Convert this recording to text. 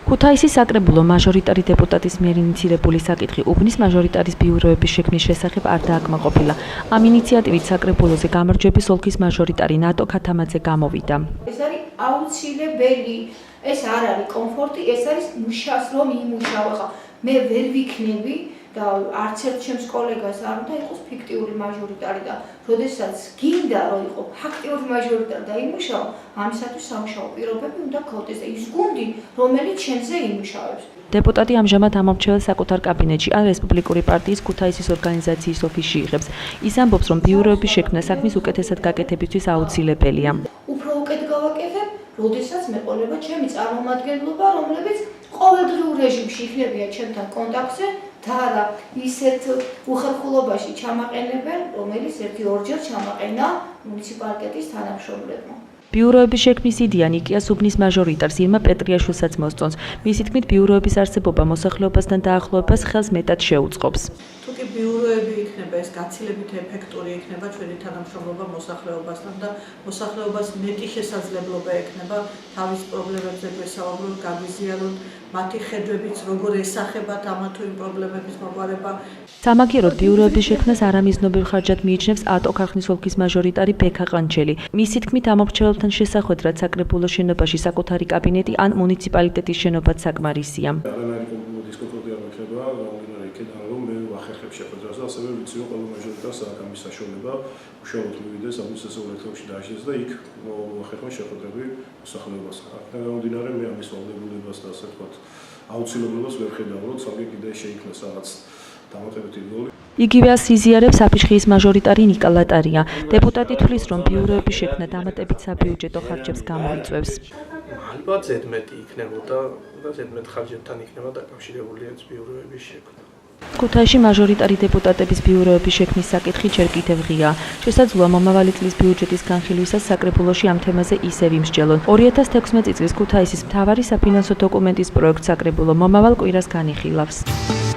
ქუთაისის საკრებულო მაჟორიტარი დეპუტატის მიერ ინიცირებული საკითხი უბნის მაჟორიტარის ბიუროების შექმნის შესახებ არ დააკმაყოფილა. ამ ინიციატივით საკრებულოზე გამარჯვების ოლქის მაჟორიტარი ნატო ქათამაძე გამოვიდა. ეს არის აუცილებელი, ეს არ არის კომფორტი, ეს არის მუშას რომ იმუშაო. ხა მე ვერ ვიქნები და არც ერთ ჩემს კოლეგას არ უნდა იყოს ფიქტიური მაჟორიტარი და როდესაც გინდა რომ იყო ფაქტიური მაჟორიტარი და იმუშაო, ამისათვის სამუშაო პირობები უნდა გქონდეს და ის გუნდი, რომელიც ჩემზე იმუშავებს. დეპუტატი ამჟამად ამორჩეულ საკუთარ კაბინეტში ან რესპუბლიკური პარტიის ქუთაისის ორგანიზაციის ოფისში იღებს. ის ამბობს, რომ ბიუროების შექმნა საქმის უკეთესად გაკეთებისთვის აუცილებელია. უფრო უკეთ გავაკეთებ, როდესაც მეყოლება ჩემი წარმომადგენლობა, რომლებიც ყოველდღიურ რეჟიმში იქნებიან ჩემთან კონტაქტზე და არა ისეთ უხერხულობაში ჩამაყენებენ, რომელიც 1-2 ჩამაყენა მუნიციპალიტეტის თანამშრომლებმა. ბიუროების შექმნის იდეა ნიკიას უბნის მაჟორიტარს ირმა პეტრიაშვილსაც მოსწონს. მისი თქმით, ბიუროების არსებობა მოსახლეობასთან დაახლოებას ხელს მეტად შეუწყობს. თუკი ბიუროები იქნება, ეს გაცილებით ეფექტური იქნება ჩვენი თანამშრომლობა მოსახლეობასთან და მოსახლეობას მეტი შესაძლებლობა ექნება თავის პრობლემებზე გვესაუბრონ, გაგვიზიარონ, მათი ხედვებიც როგორ ესახებათ ამა თუ იმ პრობლემების მოგვარება. სამაგიეროდ ბიუროების შექმნას არამიზნობელ ხარჯად მიიჩნევს ატო ქარხნის ოლქის მაჟორიტარი ბექა ყანჩელი. მისი თქმით, ამორჩეულთან შესახვედრად საკრებულო შენობაში საკუთარი კაბინეტი ან მუნიციპალიტეტის შენობაც საკმარისია. დისკომფორტი არ მექნება, იქიდან რომ მე ვახერხებ შეხვედრას და ასევე ვიცი რომ ყველა მაჟორიტარს აქვს ამის საშუალება უშუალოდ მივიდეს ამის სასწაულებში დააშეს და იქ ვახერხებ შეხვედრები მოსახლეობასთან. აქედან გამომდინარე მე ამის ვალდებულებას და ასე ვთქვათ აუცილებლობას ვერ ხედავ, რომ სამი კიდე შეიქმნას რაღაც დამატებითი როლი. იგივე ასიზიარებს აფიჩხიის მაჟორიტარი ნიკა ლატარია. დეპუტატი თვლის, რომ ბიუროების შექმნა დამატებით საბიუჯეტო ხარჯებს გამოიწვევს. ალბათ ზედმეტი იქნებოდა და ზედმეტ ხარჯებთან იქნება დაკავშირებული ეს ბიუროების შექმნა. ქუთაისში მაჟორიტარი დეპუტატების ბიუროების შექმნის საკითხი ჯერ კიდევ ღიაა. შესაძლოა მომავალი წლის ბიუჯეტის განხილვისას საკრებულოში ამ თემაზე ისევ იმსჯელონ. 2016 წლის ქუთაისის მთავარი საფინანსო დოკუმენტის პროექტ საკრებულო მომავალ კვირას განიხილავს.